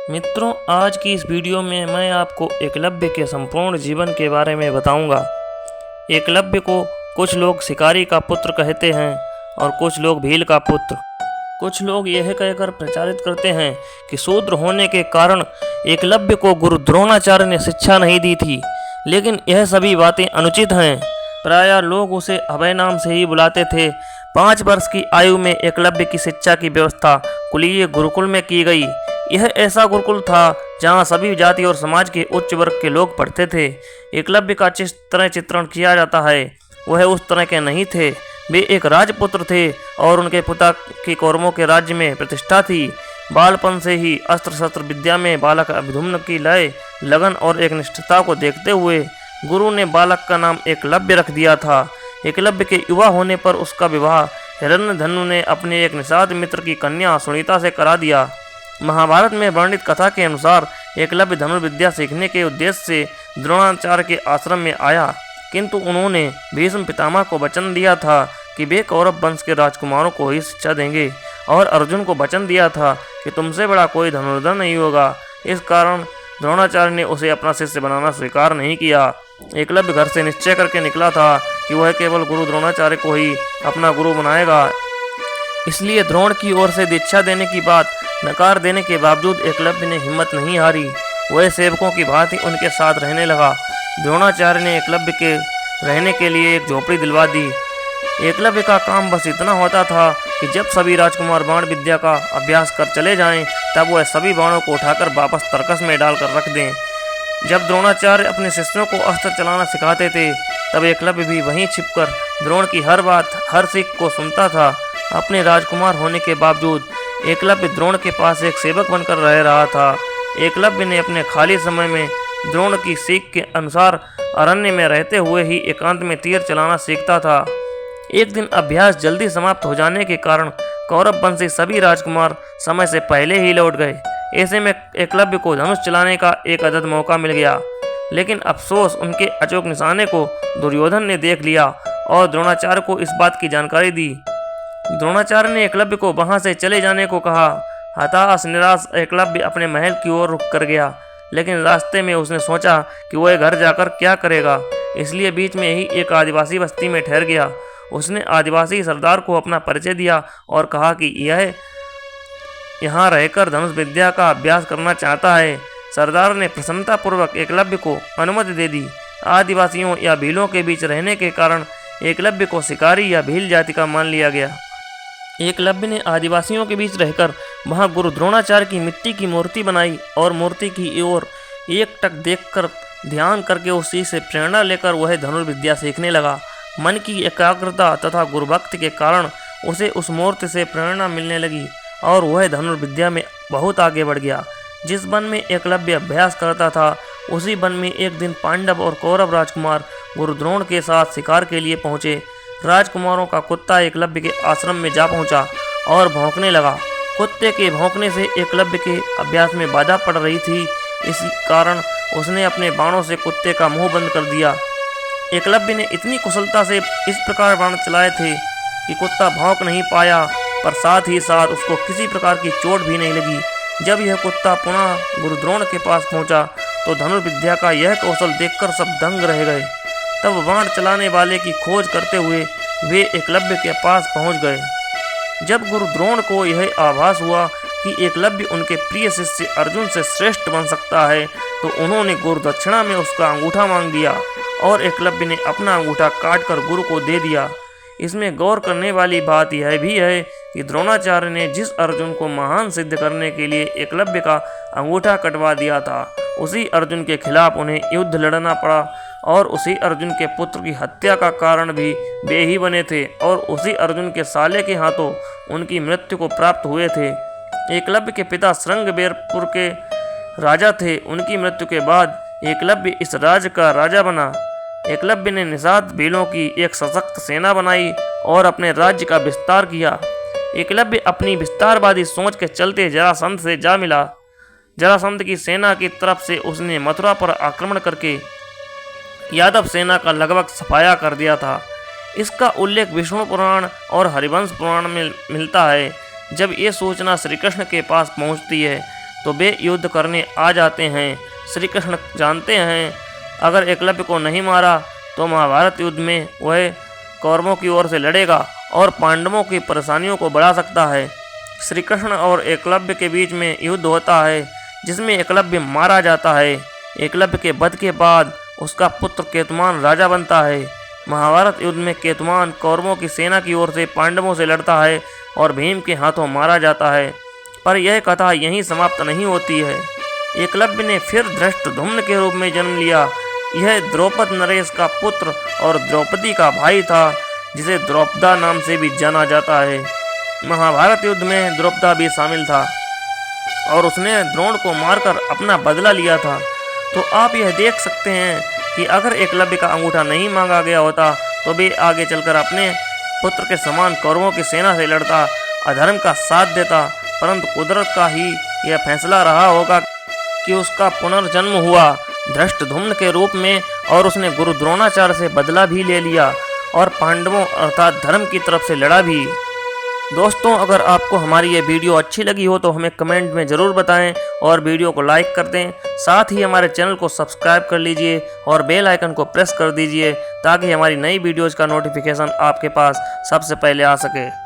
मित्रों, आज की इस वीडियो में मैं आपको एकलव्य के संपूर्ण जीवन के बारे में बताऊंगा। एकलव्य को कुछ लोग शिकारी का पुत्र कहते हैं और कुछ लोग भील का पुत्र। कुछ लोग यह कहकर प्रचारित करते हैं कि शूद्र होने के कारण एकलव्य को गुरु द्रोणाचार्य ने शिक्षा नहीं दी थी, लेकिन यह सभी बातें अनुचित हैं। प्रायः लोग उसे अभय नाम से ही बुलाते थे। 5 वर्ष की आयु में एकलव्य की शिक्षा की व्यवस्था कुलीय गुरुकुल में की गई। यह ऐसा गुरुकुल था जहाँ सभी जाति और समाज के उच्च वर्ग के लोग पढ़ते थे। एकलव्य का जिस तरह चित्रण किया जाता है वह उस तरह के नहीं थे। वे एक राजपुत्र थे और उनके पिता की कौरवों के राज्य में प्रतिष्ठा थी। बालपन से ही अस्त्र शस्त्र विद्या में बालक अभिधुम्न की लय, लगन और एक निष्ठता को देखते हुए गुरु ने बालक का नाम एकलव्य रख दिया था। एकलव्य के युवा होने पर उसका विवाह हिरण्यधनु ने अपने एक निषाद मित्र की कन्या सुनीता से करा दिया। महाभारत में वर्णित कथा के अनुसार एकलव्य धनुर्विद्या सीखने के उद्देश्य से द्रोणाचार्य के आश्रम में आया, किंतु उन्होंने भीष्म पितामह को वचन दिया था कि वे कौरव वंश के राजकुमारों को ही शिक्षा देंगे और अर्जुन को वचन दिया था कि तुमसे बड़ा कोई धनुर्धर नहीं होगा। इस कारण द्रोणाचार्य ने उसे अपना शिष्य बनाना स्वीकार नहीं किया। एकलव्य घर से निश्चय करके निकला था कि वह केवल गुरु द्रोणाचार्य को ही अपना गुरु बनाएगा। इसलिए द्रोण की ओर से दीक्षा देने की बात नकार देने के बावजूद एकलव्य ने हिम्मत नहीं हारी। वह सेवकों की भांति उनके साथ रहने लगा। द्रोणाचार्य ने एकलव्य के रहने के लिए एक झोपड़ी दिलवा दी। एकलव्य का काम बस इतना होता था कि जब सभी राजकुमार बाण विद्या का अभ्यास कर चले जाएं, तब वह सभी बाणों को उठाकर वापस तरकस में डालकर रख दें। जब द्रोणाचार्य अपने शिष्यों को अस्त्र चलाना सिखाते थे, तब एकलव्य भी वहीं छिपकर द्रोण की हर बात, हर सीख को सुनता था। अपने राजकुमार होने के बावजूद एकलव्य द्रोण के पास एक सेवक बनकर रह रहा था। एकलव्य ने अपने खाली समय में द्रोण की सीख के अनुसार अरण्य में रहते हुए ही एकांत में तीर चलाना सीखता था। एक दिन अभ्यास जल्दी समाप्त हो जाने के कारण कौरव वंशी सभी राजकुमार समय से पहले ही लौट गए। ऐसे में एकलव्य को धनुष चलाने का एक अदद मौका मिल गया, लेकिन अफसोस उनके अचूक निशाने को दुर्योधन ने देख लिया और द्रोणाचार्य को इस बात की जानकारी दी। द्रोणाचार्य ने एकलव्य को वहां से चले जाने को कहा। हताश निराश एकलव्य अपने महल की ओर रुख कर गया, लेकिन रास्ते में उसने सोचा कि वह घर जाकर क्या करेगा, इसलिए बीच में ही एक आदिवासी बस्ती में ठहर गया। उसने आदिवासी सरदार को अपना परिचय दिया और कहा कि यह यहाँ रहकर धनुष विद्या का अभ्यास करना चाहता है। सरदार ने प्रसन्नतापूर्वक एकलव्य को अनुमति दे दी। आदिवासियों या भीलों के बीच रहने के कारण एकलव्य को शिकारी या भील जाति का मान लिया गया। एकलव्य ने आदिवासियों के बीच रहकर वहां गुरु द्रोणाचार्य की मिट्टी की मूर्ति बनाई और मूर्ति की ओर एकटक देखकर ध्यान करके उसी से प्रेरणा लेकर वह धनुर्विद्या सीखने लगा। मन की एकाग्रता तथा गुरुभक्ति के कारण उसे उस मूर्ति से प्रेरणा मिलने लगी और वह धनुर्विद्या में बहुत आगे बढ़ गया। जिस वन में एकलव्य अभ्यास करता था, उसी वन में एक दिन पांडव और कौरव राजकुमार गुरु द्रोण के साथ शिकार के लिए पहुंचे। राजकुमारों का कुत्ता एकलव्य के आश्रम में जा पहुंचा और भौंकने लगा। कुत्ते के भौंकने से एकलव्य के अभ्यास में बाधा पड़ रही थी, इस कारण उसने अपने बाणों से कुत्ते का मुंह बंद कर दिया। एकलव्य ने इतनी कुशलता से इस प्रकार बाण चलाए थे कि कुत्ता भौंक नहीं पाया, पर साथ ही साथ उसको किसी प्रकार की चोट भी नहीं लगी। जब यह कुत्ता पुनः गुरु द्रोण के पास पहुंचा तो धनुर्विद्या का यह कौशल देखकर सब दंग रह गए। तब बाण चलाने वाले की खोज करते हुए वे एकलव्य के पास पहुंच गए। जब गुरु द्रोण को यह आभास हुआ कि एकलव्य उनके प्रिय शिष्य अर्जुन से श्रेष्ठ बन सकता है, तो उन्होंने गुरु दक्षिणा में उसका अंगूठा मांग दिया और एकलव्य ने अपना अंगूठा काटकर गुरु को दे दिया। इसमें गौर करने वाली बात यह भी है कि द्रोणाचार्य ने जिस अर्जुन को महान सिद्ध करने के लिए एकलव्य का अंगूठा कटवा दिया था, उसी अर्जुन के खिलाफ उन्हें युद्ध लड़ना पड़ा और उसी अर्जुन के पुत्र की हत्या का कारण भी वे ही बने थे और उसी अर्जुन के साले के हाथों उनकी मृत्यु को प्राप्त हुए थे। एकलव्य के पिता श्रृंगबेरपुर के राजा थे। उनकी मृत्यु के बाद एकलव्य इस राज्य का राजा बना। एकलव्य ने निषाद भीलों की एक सशक्त सेना बनाई और अपने राज्य का विस्तार किया। एकलव्य अपनी विस्तारवादी सोच के चलते जरासंध से जा मिला। जरासंध की सेना की तरफ से उसने मथुरा पर आक्रमण करके यादव सेना का लगभग सफाया कर दिया था। इसका उल्लेख विष्णु पुराण और हरिवंश पुराण में मिलता है। जब ये सूचना श्री कृष्ण के पास पहुंचती है तो वे युद्ध करने आ जाते हैं। श्री कृष्ण जानते हैं अगर एकलव्य को नहीं मारा तो महाभारत युद्ध में वह कौरवों की ओर से लड़ेगा और पांडवों की परेशानियों को बढ़ा सकता है। श्री कृष्ण और एकलव्य के बीच में युद्ध होता है जिसमें एकलव्य मारा जाता है। एकलव्य के वध के बाद उसका पुत्र केतुमान राजा बनता है। महाभारत युद्ध में केतुमान कौरवों की सेना की ओर से पांडवों से लड़ता है और भीम के हाथों मारा जाता है। पर यह कथा यहीं समाप्त नहीं होती है। एकलव्य ने फिर धृष्टद्युम्न के रूप में जन्म लिया। यह द्रौपद नरेश का पुत्र और द्रौपदी का भाई था, जिसे द्रौपदा नाम से भी जाना जाता है। महाभारत युद्ध में द्रौपदा भी शामिल था और उसने द्रोण को मारकर अपना बदला लिया था। तो आप यह देख सकते हैं कि अगर एकलव्य का अंगूठा नहीं मांगा गया होता तो वे आगे चलकर अपने पुत्र के समान कौरवों की सेना से लड़ता, अधर्म का साथ देता। परंतु कुदरत का ही यह फैसला रहा होगा कि उसका पुनर्जन्म हुआ धृष्टद्युम्न के रूप में और उसने गुरु द्रोणाचार्य से बदला भी ले लिया और पांडवों अर्थात धर्म की तरफ से लड़ा भी। दोस्तों, अगर आपको हमारी ये वीडियो अच्छी लगी हो तो हमें कमेंट में ज़रूर बताएं और वीडियो को लाइक कर दें। साथ ही हमारे चैनल को सब्सक्राइब कर लीजिए और बेल आइकन को प्रेस कर दीजिए ताकि हमारी नई वीडियोज़ का नोटिफिकेशन आपके पास सबसे पहले आ सके।